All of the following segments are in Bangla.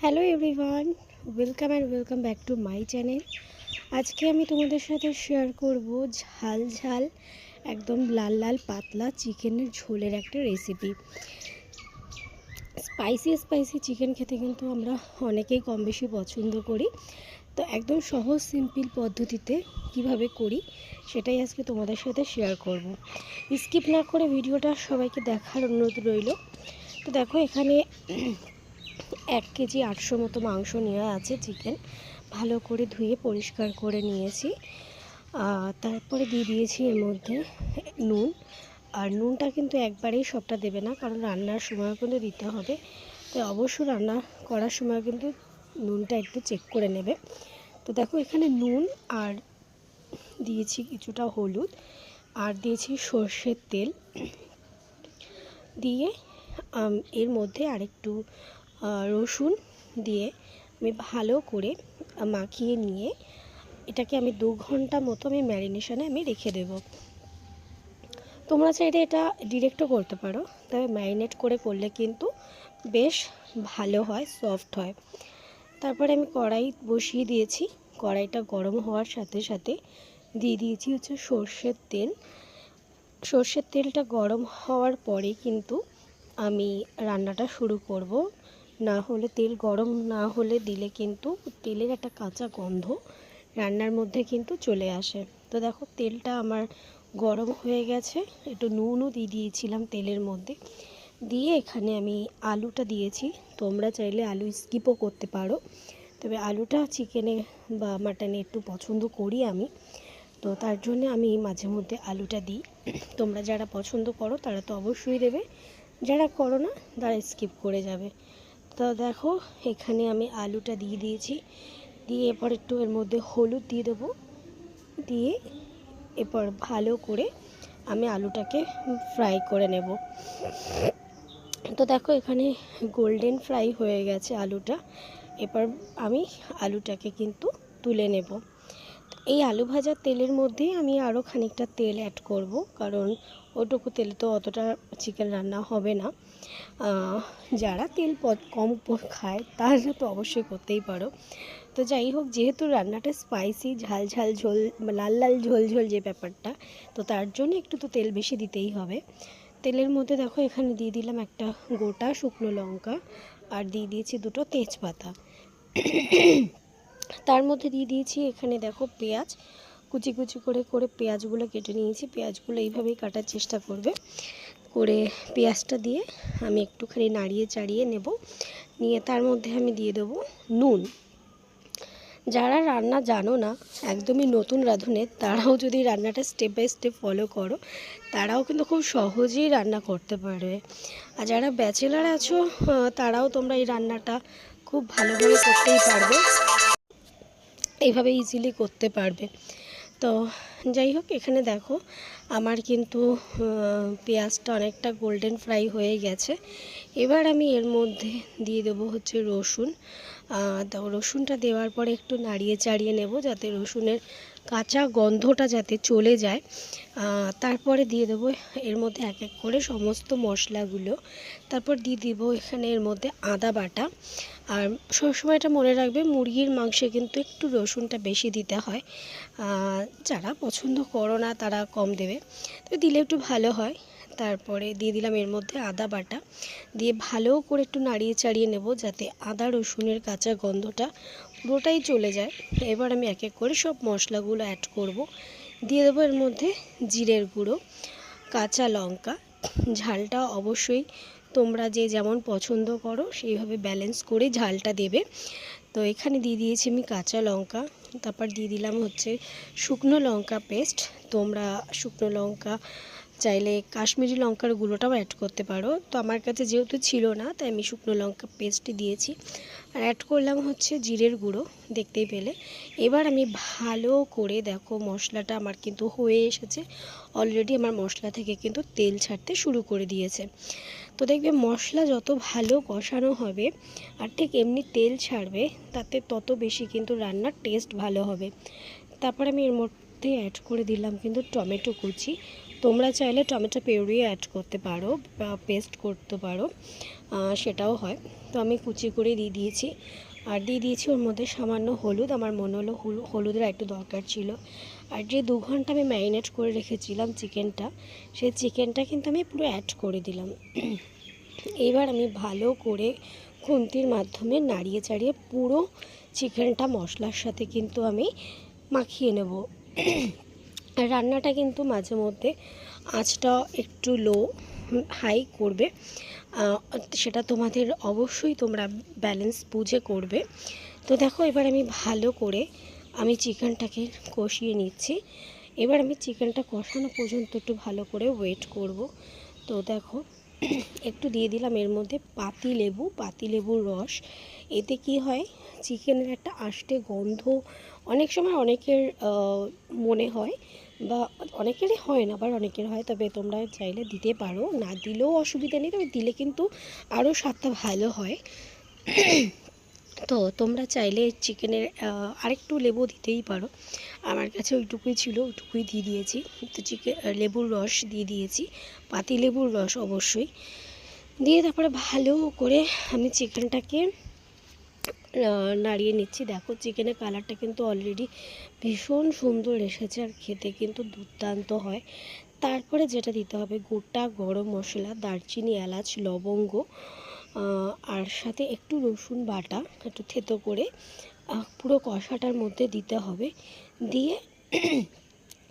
Hello everyone, welcome back to my channel. আজকে আমি তোমাদের সাথে শেয়ার করব ঝাল ঝাল একদম লাল লাল পাতলা চিকেনের ঝোলের একটা রেসিপি। স্পাইসি চিকেন খেতে কিন্তু আমরা অনেকেই কম বেশি পছন্দ করি। তো একদম সহজ সিম্পল পদ্ধতিতে কিভাবে করি সেটাই আজকে তোমাদের সাথে শেয়ার করব। স্কিপ না করে ভিডিওটা সবাইকে দেখার অনুরোধ রইল। তো দেখো, এখানে 1 কেজি 800 মতো মাংস নেওয়া আছে। চিকেন ভালো করে ধুয়ে পরিষ্কার করে নিয়েছি। তারপরে দিয়ে দিয়েছি এর মধ্যে নুন। আর নুনটা কিন্তু একবারেই সবটা দেবে না, কারণ রান্নার সময় কিন্তু দিতে হবে। তাই অবশ্যই রান্না করার সময় কিন্তু নুনটা একটু চেক করে নেবে। তো দেখো, এখানে নুন আর দিয়েছি কিছুটা হলুদ, আর দিয়েছি সর্ষের তেল দিয়ে এর মধ্যে আরেকটু রসুন দিয়ে আমি ভালো করে মাখিয়ে নিয়ে এটাকে আমি 2 ঘন্টা মতো ম্যারিনেশনে রেখে দেব। তোমরা চাইলে এটা ডিরেক্টও করতে পারো, তবে ম্যারিনেট করে করলে কিন্তু বেশ ভালো হয়, সফট হয়। তারপরে আমি কড়াই বসিয়ে দিয়েছি। কড়াইটা গরম হওয়ার সাথে সাথে দিয়ে দিয়েছি হচ্ছে সর্ষের তেল। সর্ষের তেলটা গরম হওয়ার পরে কিন্তু আমি রান্নাটা শুরু করব। না হলে তেল গরম না হলে দিলে কিন্তু তেলের একটা কাঁচা গন্ধ রান্নার মধ্যে কিন্তু চলে আসে। তো দেখো, তেলটা আমার গরম হয়ে গেছে। একটু নুনও দিয়ে দিয়েছিলাম তেলের মধ্যে। দিয়ে এখানে আমি আলুটা দিয়েছি। তোমরা চাইলে আলু স্কিপও করতে পারো, তবে আলুটা চিকেনে বা মাটনে একটু পছন্দ করি আমি, তো তার জন্য আমি মাঝে মধ্যে আলুটা দিই। তোমরা যারা পছন্দ করো তারা তো অবশ্যই দেবে, যারা করো না তারা স্কিপ করে যাবে। তো দেখো, এখানে আমি আলুটা দিয়ে দিয়েছি। দিয়ে এরপর একটু এর মধ্যে হলুদ দিয়ে দেবো। দিয়ে এরপর ভালো করে আমি আলুটাকে ফ্রাই করে নেব। তো দেখো, এখানে গোল্ডেন ফ্রাই হয়ে গেছে আলুটা। এরপর আমি আলুটাকে কিন্তু তুলে নেব। এই আলু ভাজার তেলের মধ্যেই আমি আরও খানিকটা তেল অ্যাড করব, কারণ ওটুকু তেলে তো অতটা চিকেন রান্না হবে না। যারা তেল কম খায় তারা তো অবশ্যই করতেই পারো। তো যাই হোক, যেহেতু রান্নাটা স্পাইসি, ঝাল ঝাল ঝোল, লাল লাল ঝোল ঝোল যে ব্যাপারটা, তো তার জন্য একটু তো তেল বেশি দিতেই হবে। তেলের মধ্যে দেখো, এখানে দিয়ে দিলাম একটা গোটা শুকনো লঙ্কা, আর দিয়ে দিয়েছি 2টো তেজপাতা। তার মধ্যে দিয়ে দিয়েছি এখানে দেখো পেঁয়াজ, কুচি কুচি করে পেঁয়াজগুলো কেটে নিয়েছি। পেঁয়াজগুলো এইভাবেই কাটার চেষ্টা করবে করে। পেঁয়াজটা দিয়ে আমি একটুখানি নাড়িয়ে চাড়িয়ে নেব। নিয়ে তার মধ্যে আমি দিয়ে দেবো নুন। যারা রান্না জানো না, একদমই নতুন রাঁধুনি, তারাও যদি রান্নাটা স্টেপ বাই স্টেপ ফলো করো, তারাও কিন্তু খুব সহজেই রান্না করতে পারবে। আর যারা ব্যাচেলার আছো, তারাও তোমরা এই রান্নাটা খুব ভালোভাবে করতেই পারবে, এইভাবে ইজিলি করতে পারবে। তো যাই হোক, এখানে দেখো আমার কিন্তু পেঁয়াজটা অনেকটা গোল্ডেন ফ্রাই হয়ে গেছে। এবার আমি এর মধ্যে দিয়ে দেবো হচ্ছে রসুন। তো রসুনটা দেওয়ার পরে একটু নাড়িয়ে চাড়িয়ে নেব, যাতে রসুনের কাঁচা গন্ধটা যাতে চলে যায়। তারপরে দিয়ে দেবো এর মধ্যে এক এক করে সমস্ত মশলাগুলো। তারপর দিয়ে দিব এখানে এর মধ্যে আদা বাটা। আর সবসময় এটা মনে রাখবে, মুরগির মাংসে কিন্তু একটু রসুনটা বেশি দিতে হয়। যারা পছন্দ করো না তারা কম দেবে, তো দিলে একটু ভালো হয়। তারপরে দিয়ে দিলাম এর মধ্যে আদা বাটা। দিয়ে ভালো করে একটু নাড়িয়ে চাড়িয়ে নেব, যাতে আদা রসুনের কাঁচা গন্ধটা পুরোটাই চলে যায়। এবার আমি এক এক করে সব মশলাগুলো অ্যাড করব। দিয়ে দেবো এর মধ্যে জিরের গুঁড়ো, কাঁচা লঙ্কা। ঝালটা অবশ্যই তোমরা যে যেমন পছন্দ করো সেইভাবে ব্যালেন্স করে ঝালটা দেবে। তো এখানে দিয়ে দিয়েছি আমি কাঁচা লঙ্কা। তারপর দিয়ে দিলাম হচ্ছে শুকনো লঙ্কা পেস্ট। তোমরা শুকনো লঙ্কা চাইলে কাশ্মীরি লঙ্কার গুঁড়োটাও অ্যাড করতে পারো, তো আমার কাছে যেহেতু ছিল না তাই আমি শুকনো লঙ্কা পেস্টই দিয়েছি। আর অ্যাড করলাম হচ্ছে জিরের গুঁড়ো, দেখতেই পেলে। এবার আমি ভালো করে দেখো, মশলাটা আমার কিন্তু হয়ে এসেছে অলরেডি। আমার মশলা থেকে কিন্তু তেল ছাড়তে শুরু করে দিয়েছে। তো দেখবে, মশলা যত ভালো কষানো হবে আর ঠিক এমনি তেল ছাড়বে, তাতে তত বেশি কিন্তু রান্নার টেস্ট ভালো হবে। তারপর আমি এর মধ্যে অ্যাড করে দিলাম কিন্তু টমেটো কুচি। তোমরা চাইলে টমেটো পিউরি অ্যাড করতে পারো বা পেস্ট করতে পারো, সেটাও হয়। তো আমি কুচি করে দিয়ে দিয়েছি, আর দিয়ে দিয়েছি ওর মধ্যে সামান্য হলুদ। আমার মনে হলো হলুদের একটু দরকার ছিল। আর যে 2 ঘন্টা আমি ম্যারিনেট করে রেখেছিলাম চিকেনটা, সেই চিকেনটা কিন্তু আমি পুরো অ্যাড করে দিলাম। এবার আমি ভালো করে খুন্তির মাধ্যমে নাড়িয়ে চাড়িয়ে পুরো চিকেনটা মশলার সাথে কিন্তু আমি মাখিয়ে নেব। আর রান্নাটা কিন্তু মাঝে মধ্যে আঁচটা একটু লো হাই করবে, সেটা তোমাদের অবশ্যই তোমরা ব্যালেন্স বুঝে করবে। তো দেখো এবার আমি ভালো করে আমি চিকেনটাকে কষিয়ে নিচ্ছি। এবার আমি চিকেনটা কষানো পর্যন্ত একটু ভালো করে ওয়েট করব। তো দেখো একটু দিয়ে দিলাম এর মধ্যে পাতিলেবুর রস। এতে কি হয়, চিকেনের একটা আষ্টে গন্ধ অনেক সময় অনেকের মনে হয়, বা অনেকেরই হয় না, আবার অনেকের হয়। তবে তোমরা চাইলে দিতে পারো, না দিলেও অসুবিধা নেই, তবে দিলে কিন্তু আরও স্বাদটা ভালো হয়। তো তোমরা চাইলে চিকেনের আরেকটু লেবু দিতেই পারো। আমার কাছে ওইটুকুই ছিল, ওইটুকুই দিয়ে দিয়েছি। তো লেবুর রস দিয়ে দিয়েছি, পাতিলেবুর রস অবশ্যই দিয়ে তারপরে ভালো করে আমি চিকেনটাকে নাড়িয়ে নিচ্ছি। দেখো চিকেনের কালারটা কিন্তু অলরেডি ভীষণ সুন্দর এসেছে, আর খেতে কিন্তু দুর্দান্ত হয়। তারপরে যেটা দিতে হবে, গোটা গরম মশলা, দারচিনি, এলাচ, লবঙ্গ, আর সাথে একটু রসুন বাটা একটু থেতো করে পুরো কষাটার মধ্যে দিতে হবে। দিয়ে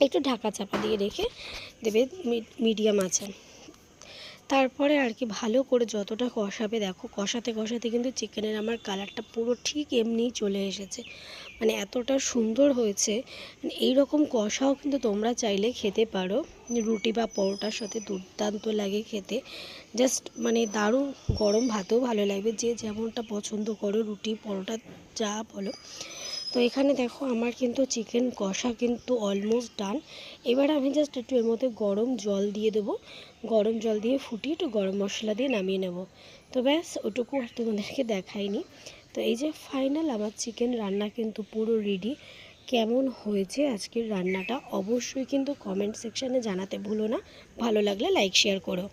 একটু ঢাকা চাপা দিয়ে রেখে দেবে মিডিয়াম আঁচে। তারপরে আর কি ভালো করে যতটা কষাবে, দেখো কষাতে কষাতে কিন্তু চিকেনের আমার কালারটা পুরো ঠিক এমনিই চলে এসেছে, মানে এতটা সুন্দর হয়েছে। এই রকম কষাও কিন্তু তোমরা চাইলে খেতে পারো, রুটি বা পরোটার সাথে দুর্দান্ত লাগে খেতে, জাস্ট মানে দারুণ। গরম ভাতেও ভালো লাগবে, যে যেমনটা পছন্দ করো, রুটি পরোটা যা বলো। তো এখানে দেখো আমার কিন্তু চিকেন কষা কিন্তু অলমোস্ট ডান। এবার আমি জাস্ট একটু এর মধ্যে গরম জল দিয়ে দেবো, গরম জল দিয়ে ফুটিয়ে একটু গরম মশলা দিয়ে নামিয়ে নেব। তো ব্যাস ওটুকু আর তোমাদেরকে দেখাইনি। তো এই যে ফাইনাল আমার চিকেন রান্না কিন্তু পুরো রেডি। কেমন হয়েছে আজকের রান্নাটা অবশ্যই কিন্তু কমেন্ট সেকশানে জানাতে ভুলো না। ভালো লাগলে লাইক শেয়ার করো।